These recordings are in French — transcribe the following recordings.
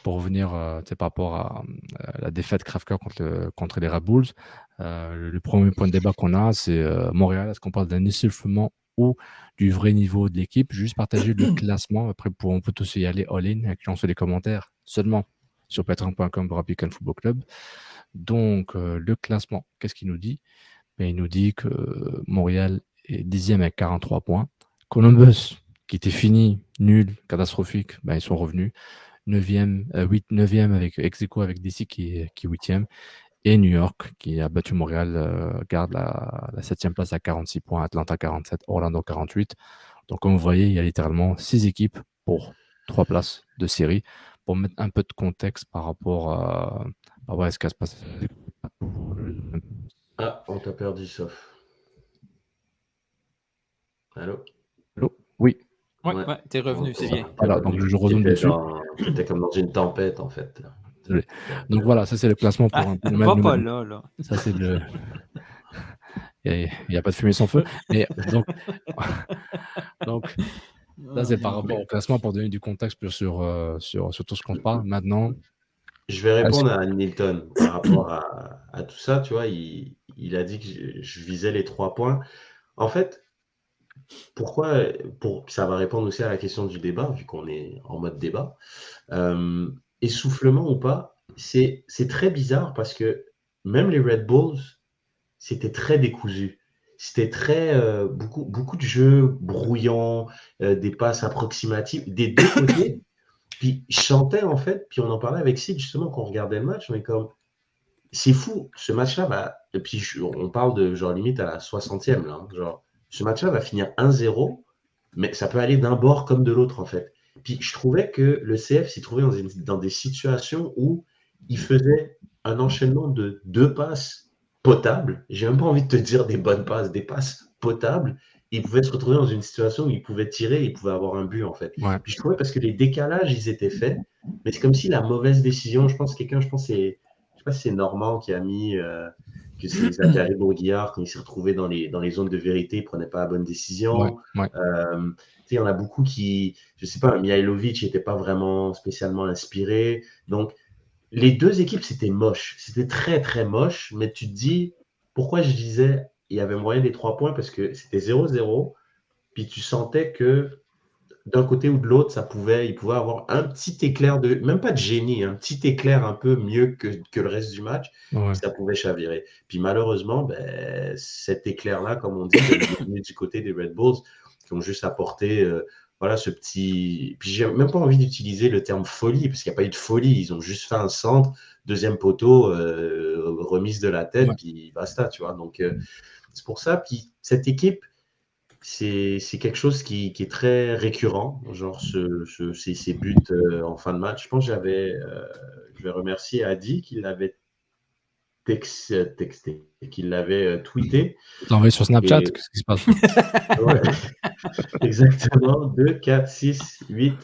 pour revenir par rapport à la défaite crève-cœur contre les Red Bulls, le premier point de débat qu'on a, c'est Montréal. Est-ce qu'on parle d'un essoufflement ou du vrai niveau de l'équipe? Juste partager le classement. Après, on peut tous y aller all-in avec lancer les commentaires seulement sur patreon.com pour Pick and Football Club. Donc, le classement, qu'est-ce qu'il nous dit? Il nous dit que Montréal est 10e avec 43 points. Columbus, qui était fini, nul, catastrophique, ils sont revenus. 9e avec ex-aequo avec DC qui est 8e. Et New York, qui a battu Montréal, garde la 7e place à 46 points, Atlanta 47, Orlando 48. Donc, comme vous voyez, il y a littéralement 6 équipes pour 3 places de série. Pour mettre un peu de contexte par rapport à ce qui se passe. Ah, on t'a perdu, sauf. Allô? Allô? Oui. Ouais, t'es revenu, c'est bien. Voilà, donc je retourne dessus. T'étais comme dans une tempête, en fait. Désolé. Donc voilà, ça c'est le classement pour un peu. Va pas là. Ça c'est le. Il n'y a pas de fumée sans feu. Mais donc ça c'est par rapport au classement pour donner du contexte sur tout ce qu'on parle. Maintenant. Je vais répondre à Nilton par rapport à tout ça. Tu vois, il a dit que je visais les 3 points. En fait, pourquoi ça va répondre aussi à la question du débat, vu qu'on est en mode débat. Essoufflement ou pas, c'est très bizarre parce que même les Red Bulls, c'était très décousu. C'était très beaucoup de jeux brouillants, des passes approximatives des deux côtés. Puis je sentais en fait, puis on en parlait avec Sid justement quand on regardait le match, on est comme c'est fou, ce match-là et puis on parle de genre limite à la 60e là, genre ce match-là va finir 1-0, mais ça peut aller d'un bord comme de l'autre en fait. Puis je trouvais que le CF s'y trouvait dans des situations où il faisait un enchaînement de 2 passes potables. J'ai même pas envie de te dire des bonnes passes, des passes potables. Il pouvait se retrouver dans une situation où il pouvait tirer, il pouvait avoir un but en fait. Ouais. Puis je trouvais parce que les décalages, ils étaient faits, mais c'est comme si la mauvaise décision, je pense c'est, je sais pas si c'est Normand qui a mis que c'est Zachary Bourguillard, quand il s'est retrouvé dans les zones de vérité, il prenait pas la bonne décision. Ouais. Il y en a beaucoup qui, je sais pas, Mihailovic n'était pas vraiment spécialement inspiré. Donc, les deux équipes, c'était moche. C'était très, très moche. Mais tu te dis, pourquoi je disais, il y avait moyen des 3 points parce que c'était 0-0. Puis tu sentais que d'un côté ou de l'autre, il pouvait avoir un petit éclair même pas de génie, un petit éclair un peu mieux que le reste du match. Ouais. Ça pouvait chavirer. Puis malheureusement, cet éclair-là, comme on dit, il est venu du côté des Red Bulls qui ont juste apporté voilà, ce petit. Puis j'ai même pas envie d'utiliser le terme folie, parce qu'il n'y a pas eu de folie. Ils ont juste fait un centre, deuxième poteau, remise de la tête, puis basta, tu vois. Donc c'est pour ça. Puis cette équipe, c'est quelque chose qui est très récurrent, genre ces buts en fin de match. Je pense que je vais remercier Adi qui l'avait texté, qui l'avait tweeté. Tu l'as envoyé sur Snapchat, qu'est-ce qui se passe? Ouais, exactement, 2, 4, 6, 8.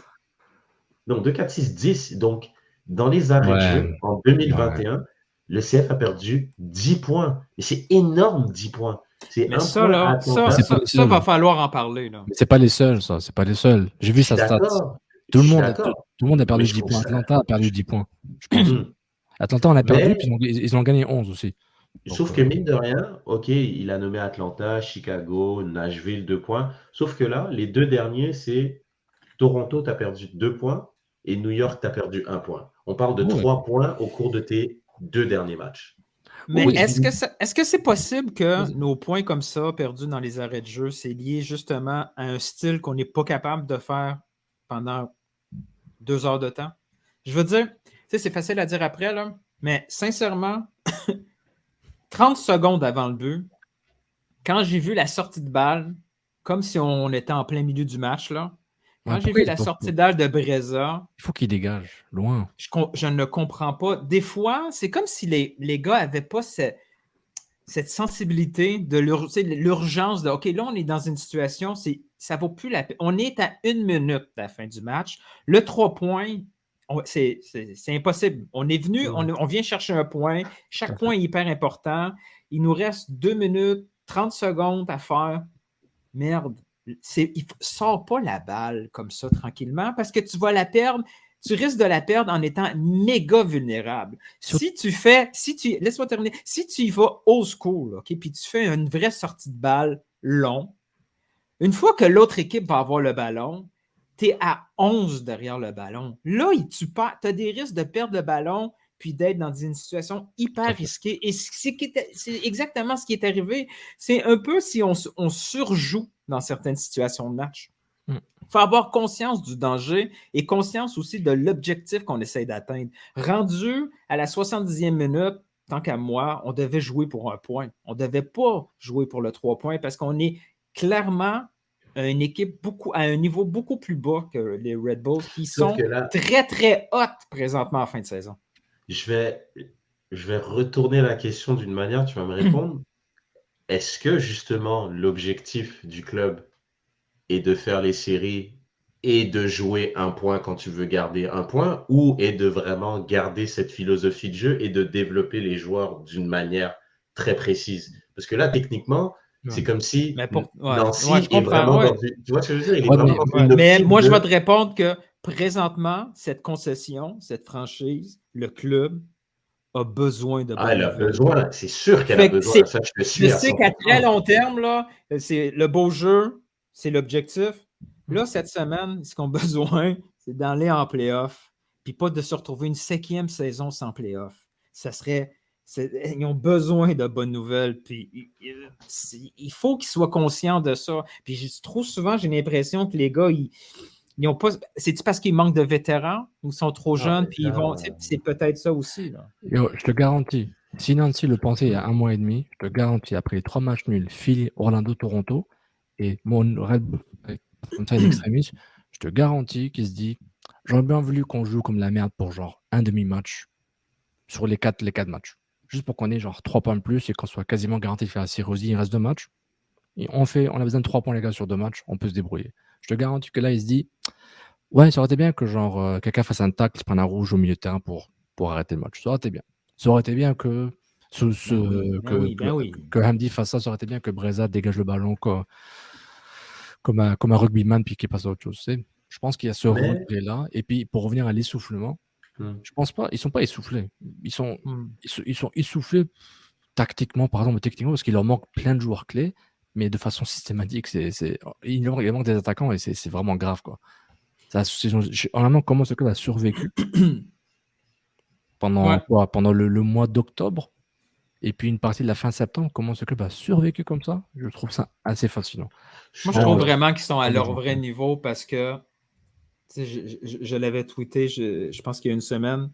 Non, 2, 4, 6, 10. Donc, dans les arrêts de jeu, en 2021, le CF a perdu 10 points. Et c'est énorme, 10 points. C'est mais ça, là, ça va falloir en parler. Là. Mais c'est pas les seuls, ça. C'est pas les seuls. J'ai vu sa stat. Tout le monde a perdu 10 points. Atlanta a perdu 10 points. Je pense. Atlanta en a perdu, puis ils ont gagné 11 aussi. Sauf que mine de rien, OK, il a nommé Atlanta, Chicago, Nashville, 2 points. Sauf que là, les deux derniers, c'est Toronto, tu as perdu 2 points et New York, tu as perdu 1 point. On parle de 3 points au cours de tes 2 derniers matchs. Mais est-ce que c'est possible que nos points comme ça, perdus dans les arrêts de jeu, c'est lié justement à un style qu'on n'est pas capable de faire pendant 2 heures de temps? Je veux dire, tu sais, c'est facile à dire après, là, mais sincèrement, 30 secondes avant le but, quand j'ai vu la sortie de balle, comme si on était en plein milieu du match, là, quand j'ai vu la sortie de balle de Breza... Il faut qu'il dégage, loin. Je ne comprends pas. Des fois, c'est comme si les gars n'avaient pas cette sensibilité de l'urgence de « OK, là, on est dans une situation, ça ne vaut plus la peine. On est à 1 minute de la fin du match. Le 3 points, c'est impossible. On est venu, on vient chercher un point. Chaque point est hyper important. Il nous reste 2 minutes, 30 secondes à faire. Merde. Il ne sort pas la balle comme ça tranquillement parce que tu vas la perdre. tu risques de la perdre en étant méga vulnérable. Laisse-moi terminer. Si tu y vas old school, OK, puis tu fais une vraie sortie de balle long, une fois que l'autre équipe va avoir le ballon, tu es à 11 derrière le ballon. Là, tu as des risques de perdre le ballon puis d'être dans une situation hyper risquée. Et c'est exactement ce qui est arrivé. C'est un peu si on surjoue dans certaines situations de match. Il faut avoir conscience du danger et conscience aussi de l'objectif qu'on essaie d'atteindre. Rendu à la 70e minute, tant qu'à moi, on devait jouer pour 1 point. On ne devait pas jouer pour le 3 points parce qu'on est clairement une équipe à un niveau beaucoup plus bas que les Red Bulls qui sont très, très hautes présentement en fin de saison. Je vais retourner la question d'une manière, tu vas me répondre. Est-ce que justement l'objectif du club est de faire les séries et de jouer 1 point quand tu veux garder 1 point, ou est de vraiment garder cette philosophie de jeu et de développer les joueurs d'une manière très précise? Parce que là, techniquement, c'est comme si Nancy est vraiment dans une... Tu vois ce que je veux dire? Il est vraiment dans une mais moi, je vais te répondre que présentement, cette concession, cette franchise, le club a besoin de elle a besoin, c'est sûr qu'elle a besoin. Ça, je te suis. Je sais qu'à très long terme, là, c'est le beau jeu, c'est l'objectif. Là, cette semaine, ce qu'on a besoin, c'est d'aller en play-off, puis pas de se retrouver une 5e saison sans play-off. Ils ont besoin de bonnes nouvelles, puis il faut qu'ils soient conscients de ça. Puis trop souvent, j'ai l'impression que les gars, ils ont pas. C'est-tu parce qu'ils manquent de vétérans ou sont trop jeunes, puis ils vont. C'est peut-être ça aussi. Là. Yo, je te garantis, si Nancy le pensait il y a 1 mois et demi, je te garantis, après les 3 matchs nuls, Philly, Orlando, Toronto, et mon Red Bull comme ça, l'extrémiste, je te garantis qu'il se dit j'aurais bien voulu qu'on joue comme la merde pour genre un demi-match sur les 4 matchs. Juste pour qu'on ait genre 3 points de plus et qu'on soit quasiment garanti de faire la série. Il reste 2 matchs. Et on a besoin de 3 points, les gars, sur 2 matchs. On peut se débrouiller. Je te garantis que là, il se dit ouais, ça aurait été bien que genre quelqu'un fasse un tacle, prenne un rouge au milieu de terrain pour arrêter le match. Ça aurait été bien. Ça aurait été bien que que Hamdi fasse ça. Ça aurait été bien que Breza dégage le ballon comme un rugbyman puis qu'il passe à autre chose. Je pense qu'il y a ce regret-là. Et puis, pour revenir à l'essoufflement, je pense pas. Ils sont pas essoufflés. Ils sont essoufflés tactiquement, par exemple, techniquement, parce qu'il leur manque plein de joueurs clés, mais de façon systématique. Il manque des attaquants et c'est vraiment grave, quoi. En un an, comment ce club a survécu pendant le mois d'octobre et puis une partie de la fin septembre, comment ce club a survécu comme ça? Je trouve ça assez fascinant. Moi, je trouve vraiment qu'ils sont à leur vrai niveau parce que je l'avais tweeté, je pense qu'il y a une semaine.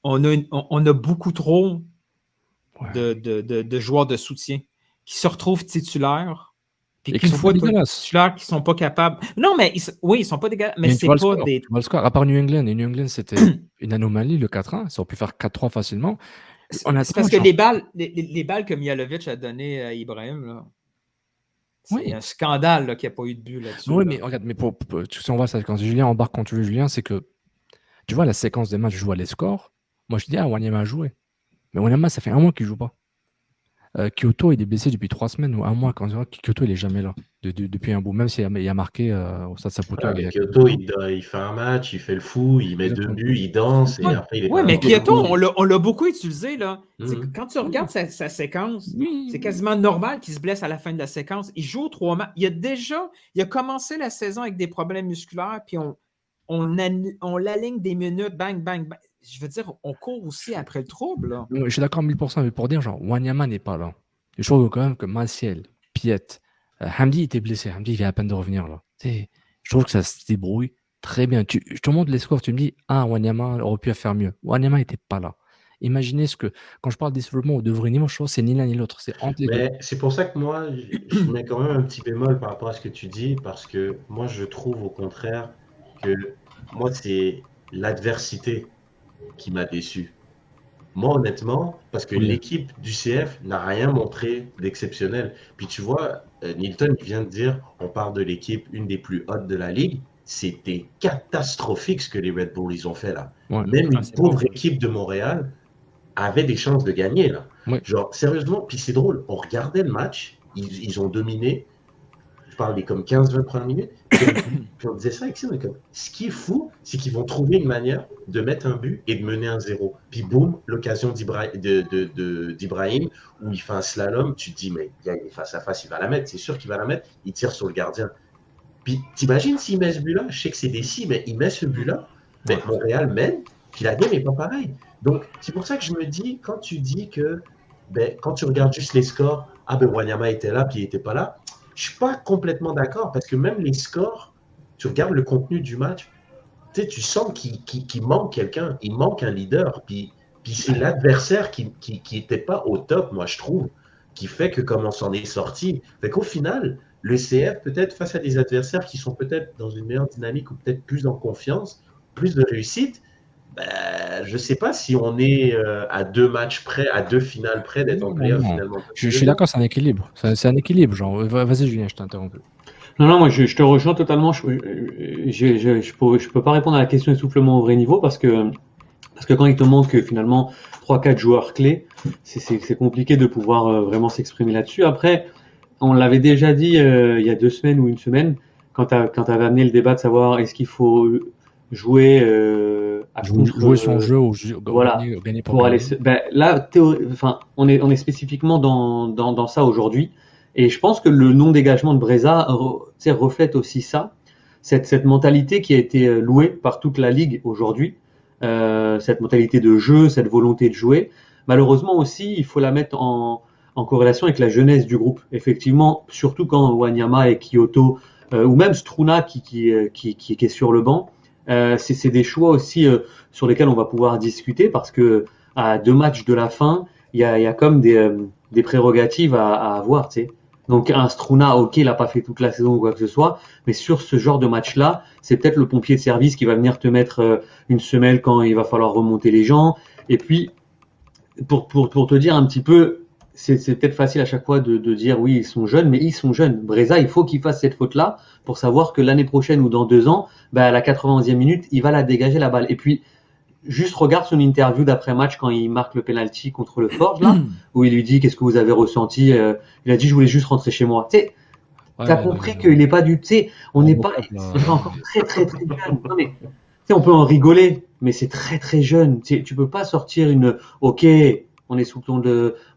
On a beaucoup trop de joueurs de soutien qui se retrouvent titulaires. Puis qu'une fois titulaires qui ne sont pas capables. Non, mais ils ne sont pas dégueulasses. Mais c'est pas des. Tu vois le score. À part New England, et New England, c'était une anomalie, le 4-1. Ils auraient pu faire 4-3 facilement. C'est parce que les balles que Mihalovic a données à Ibrahim, là, c'est un scandale qu'il n'y a pas eu de but là-dessus. Oui, mais regarde, si on voit ça, quand Julien embarque quand tu veux, Julien, c'est que tu vois la séquence des matchs, je vois les scores. Moi, je dis, Wanyama a joué. Mais Wanyama, ça fait 1 mois qu'il ne joue pas. Kyoto, il est blessé depuis 3 semaines ou 1 mois. Quand Kyoto, il n'est jamais là depuis un bout, même s'il a marqué au Stade Saputo. Kyoto, il fait un match, il fait le fou, il met 2 buts, il danse et après il est. Oui, mais Kyoto, on l'a beaucoup utilisé là. Quand tu regardes sa séquence, c'est quasiment normal qu'il se blesse à la fin de la séquence. Il joue 3 matchs. Il a commencé la saison avec des problèmes musculaires, puis on l'aligne des minutes, bang, bang, bang. Je veux dire, on court aussi après le trouble. Là. Je suis d'accord 1000%, mais pour dire, genre, Wanyama n'est pas là. Je trouve quand même que Maciel, Piet, Hamdi était blessé. Hamdi, il vient à peine de revenir là. Je trouve que ça se débrouille très bien. Je te montre les scores, tu me dis, Wanyama aurait pu faire mieux. Wanyama n'était pas là. Imaginez quand je parle d'essoufflement ou de vrai niveau, je trouve que c'est ni l'un ni l'autre. C'est entre les deux. C'est pour ça que moi, je mets quand même un petit bémol par rapport à ce que tu dis, parce que moi, je trouve au contraire que moi, c'est l'adversité qui m'a déçu. Moi, honnêtement, parce que l'équipe du CF n'a rien montré d'exceptionnel. Puis tu vois, Nilton vient de dire, on parle de l'équipe une des plus hautes de la ligue. C'était catastrophique ce que les Red Bulls ils ont fait là. Même une pauvre équipe de Montréal avait des chances de gagner là. Genre, sérieusement, puis c'est drôle, on regardait le match, ils ont dominé. je parle des comme 15-20 premières minutes, puis on disait ça avec ça, mais comme, ce qui est fou, c'est qu'ils vont trouver une manière de mettre un but et de mener un 0. Puis boum, l'occasion d'Ibrahim, où il fait un slalom, tu te dis, mais il est face à face, il va la mettre, c'est sûr qu'il va la mettre, il tire sur le gardien. Puis t'imagines s'il met ce but-là, je sais que c'est des si, mais il met ce but-là, mais Montréal mène, puis la game n'est pas pareille. Donc, c'est pour ça que je me dis, quand tu dis que, quand tu regardes juste les scores, Wanyama était là, puis il n'était pas là, je ne suis pas complètement d'accord, parce que même les scores, tu regardes le contenu du match, tu sens qu'il manque quelqu'un, il manque un leader, puis c'est l'adversaire qui n'était pas au top, moi, je trouve, qui fait que comme on s'en est sorti. Fait qu'au final, le CF, peut-être face à des adversaires qui sont peut-être dans une meilleure dynamique ou peut-être plus en confiance, plus de réussite, je ne sais pas si on est à 2 matchs près, à 2 finales près d'être en playoff finalement. Je suis d'accord, c'est un équilibre. C'est un équilibre, genre. Vas-y, Julien, je t'ai interrompu. Non, moi je te rejoins totalement. Je peux pas répondre à la question essoufflement au vrai niveau parce que quand il te manque finalement 3-4 joueurs clés, c'est compliqué de pouvoir vraiment s'exprimer là-dessus. Après, on l'avait déjà dit il y a 2 semaines ou une semaine, quand tu avais amené le débat de savoir est-ce qu'il faut jouer jouer son jeu ou gagner pour aller. gagner. Là, on est spécifiquement dans ça aujourd'hui. Et je pense que le non-dégagement de Breza reflète aussi ça, cette mentalité qui a été louée par toute la ligue aujourd'hui, cette mentalité de jeu, cette volonté de jouer. Malheureusement aussi, il faut la mettre en corrélation avec la jeunesse du groupe. Effectivement, surtout quand Wanyama et Kyoto, ou même Struna qui est sur le banc, c'est des choix aussi sur lesquels on va pouvoir discuter parce que à 2 matchs de la fin, il y a comme des prérogatives à avoir, tu sais. Donc un Struna, ok, il n'a pas fait toute la saison ou quoi que ce soit, mais sur ce genre de match-là, c'est peut-être le pompier de service qui va venir te mettre une semelle quand il va falloir remonter les gens. Et puis, pour te dire un petit peu, c'est peut-être facile à chaque fois de dire oui, ils sont jeunes, mais ils sont jeunes. Breza, il faut qu'il fasse cette faute-là pour savoir que l'année prochaine ou dans 2 ans, à la 91e minute, il va la dégager la balle. Et puis, juste regarde son interview d'après-match quand il marque le penalty contre le Forge, là, où il lui dit qu'est-ce que vous avez ressenti. Il a dit je voulais juste rentrer chez moi. Tu sais, t'as compris qu'il n'est pas du. Tu sais, on n'est pas. C'est encore très très très jeune. Non, mais, tu sais, on peut en rigoler, mais c'est très très jeune. Tu peux pas sortir une. Ok, on est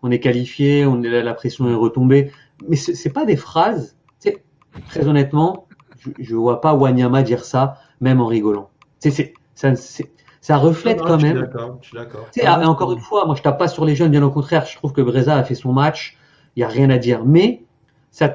on est qualifié, la pression est retombée. Mais c'est pas des phrases. Tu sais, très honnêtement, je vois pas Wanyama dire ça, même en rigolant. Ça reflète quand même. Je suis d'accord. Encore une fois, moi je tape pas sur les jeunes, bien au contraire, je trouve que Breza a fait son match, il n'y a rien à dire. Mais ça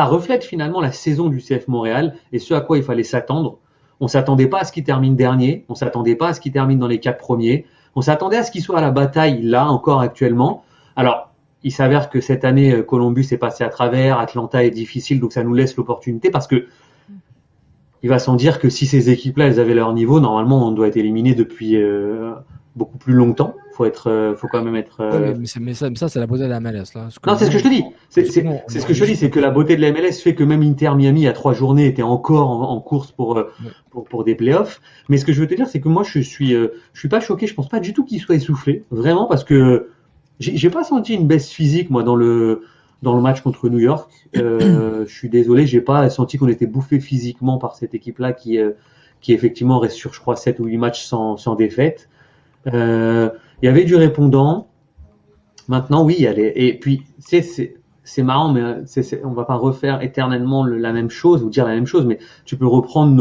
reflète finalement la saison du CF Montréal et ce à quoi il fallait s'attendre. On s'attendait pas à ce qu'il termine dernier, on s'attendait pas à ce qu'il termine dans les 4 premiers, on s'attendait à ce qu'il soit à la bataille là encore actuellement. Alors, il s'avère que cette année, Columbus est passé à travers, Atlanta est difficile, donc ça nous laisse l'opportunité parce que il va sans dire que si ces équipes-là, elles avaient leur niveau, normalement, on doit être éliminé depuis beaucoup plus longtemps. Faut quand même être. Mais ça, c'est la beauté de la MLS là. Non, c'est ce que je te dis. C'est ce que je te dis, c'est que la beauté de la MLS fait que même Inter Miami, à 3 journées, était encore en course pour des playoffs. Mais ce que je veux te dire, c'est que moi, je suis pas choqué. Je pense pas du tout qu'il soit essoufflé, vraiment, parce que j'ai pas senti une baisse physique moi dans le match contre New York. Je suis désolé, j'ai pas senti qu'on était bouffé physiquement par cette équipe-là qui effectivement reste sur, je crois, 7 ou 8 matchs sans défaite. Il y avait du répondant. Maintenant, oui, et puis, c'est marrant, mais on va pas refaire éternellement la même chose ou dire la même chose, mais tu peux reprendre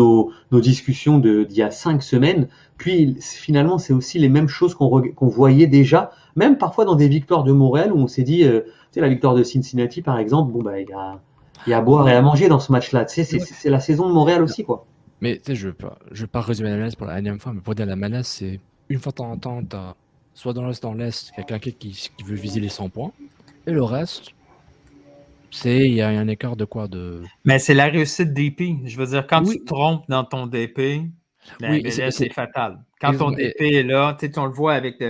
nos discussions d'il y a 5 semaines. Puis, finalement, c'est aussi les mêmes choses qu'on voyait déjà, même parfois dans des victoires de Montréal où on s'est dit, tu sais, la victoire de Cincinnati, par exemple, bon, il y a à boire et à manger dans ce match-là. Tu sais, c'est la saison de Montréal aussi, quoi. Mais tu sais, je veux pas résumer la MLS pour la énième fois, mais pour dire la MLS, c'est une fois de temps en temps, t'as soit dans l'Est, il y a quelqu'un qui veut viser les 100 points, et le reste, il y a un écart de quoi de. Mais c'est la réussite DP. Je veux dire, quand tu te trompes dans ton DP, c'est fatal. Quand ton DP est là, tu sais, on le voit avec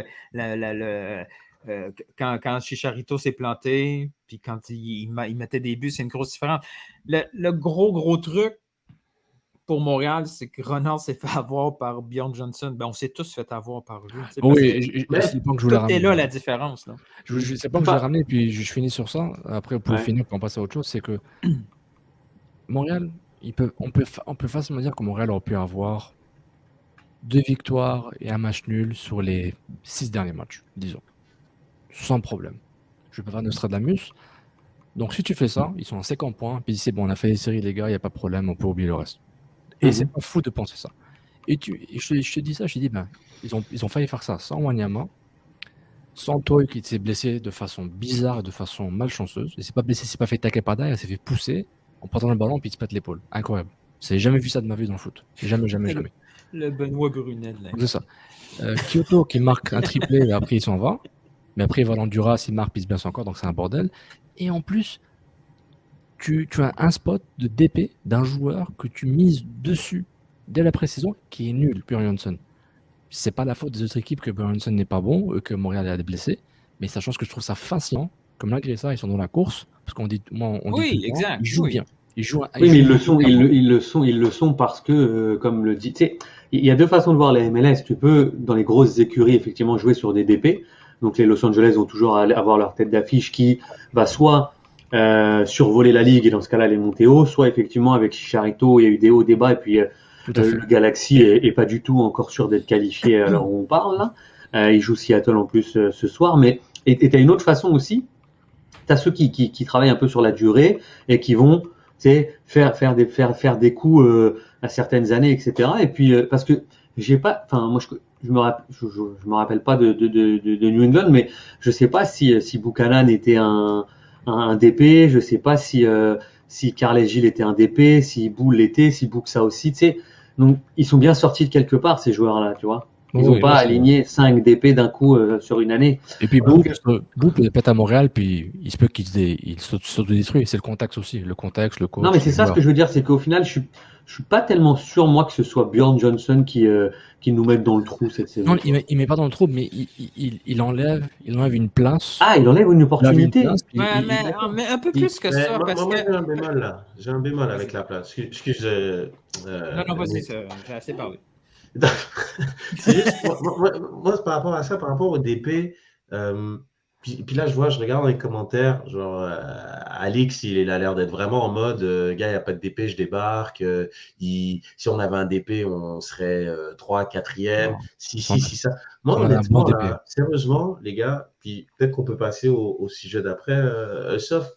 quand Chicharito s'est planté, puis quand il mettait des buts, c'est une grosse différence. Le gros truc pour Montréal, c'est que Renard s'est fait avoir par Bjorn Johnson. On s'est tous fait avoir par lui. Oui, c'est pas que je voulais ramener. C'est là la différence. Là. C'est pas que je voulais ramener, puis je finis sur ça. Après, pour finir, pour passer à autre chose, c'est que Montréal, on peut facilement dire que Montréal aurait pu avoir 2 victoires et un match nul sur les 6 derniers matchs, disons, sans problème. Je peux faire Nostradamus. Donc si tu fais ça, ils sont à 50 points, puis c'est bon, on a fait les séries les gars, il n'y a pas de problème, on peut oublier le reste. Et c'est pas fou de penser ça. Et je te dis ça, je te dis, ben, ils ont failli faire ça sans Wanyama, sans Toy qui s'est blessé de façon bizarre et de façon malchanceuse. Il s'est pas blessé, il s'est pas fait taquer par derrière, il s'est fait pousser en prenant le ballon puis il se pète l'épaule. Incroyable. J'ai jamais vu ça de ma vie dans le foot. Jamais, jamais, jamais. Le Benoît Brunel. Là. C'est ça. Kyoto qui marque un triplé et après il s'en va. Mais après il va dans le Duras, il marque puis il se blesse encore, donc c'est un bordel. Et en plus, tu as un spot de DP d'un joueur que tu mises dessus dès la pré-saison qui est nul, Björn Johnson. C'est pas la faute des autres équipes que Björn Johnson n'est pas bon, que Montréal a des blessés, mais sachant que je trouve ça fascinant, comme malgré ça, ils sont dans la course, parce qu'on dit, moi, on dit tout le temps, ils jouent bien. Ils jouent mais ils le sont parce que, comme le dit, tu sais, il y a deux façons de voir la MLS. Tu peux, dans les grosses écuries, effectivement, jouer sur des DP. Donc les Los Angeles vont toujours avoir leur tête d'affiche qui va soit survoler la ligue et dans ce cas-là les monter haut, soit effectivement avec Chicharito, il y a eu des hauts, des bas et puis le Galaxy est pas du tout encore sûr d'être qualifié à l'heure où on parle là. Il joue Seattle en plus ce soir, mais et t'as une autre façon aussi. T'as ceux qui travaillent un peu sur la durée et qui vont faire des coups à certaines années, etc. Et puis parce que j'ai pas, enfin moi je me rappelle pas de New England, mais je sais pas si Buchanan était un DP, je sais pas si Carles Gilles était un DP, si Bou l'était, si Buxa aussi, tu sais. Donc ils sont bien sortis de quelque part ces joueurs-là, tu vois. Ils n'ont pas aligné 5 DP d'un coup sur une année. Et puis Bou peut être à Montréal, puis il se peut qu'il s'autodétruit. C'est le contexte aussi, le contexte, le coach. Non, mais c'est ça ce que je veux dire, c'est qu'au final, je suis pas tellement sûr, moi, que ce soit Björn Johnson qui nous mette dans le trou cette saison. Non, il met pas dans le trou, mais il enlève une place. Ah, il enlève une opportunité. Mais un peu plus que ça. Moi, j'ai un bémol là. J'ai un bémol avec la place. Excuse. Non, vas-y, j'ai assez parlé. C'est juste, moi, par rapport à ça, par rapport au DP, puis là, je regarde dans les commentaires, genre, Alix, il a l'air d'être vraiment en mode, gars, il n'y a pas de DP, je débarque. Si on avait un DP, on serait 3, 4e. Si, ça. Moi, honnêtement, là, sérieusement, les gars, puis peut-être qu'on peut passer au sujet d'après, sauf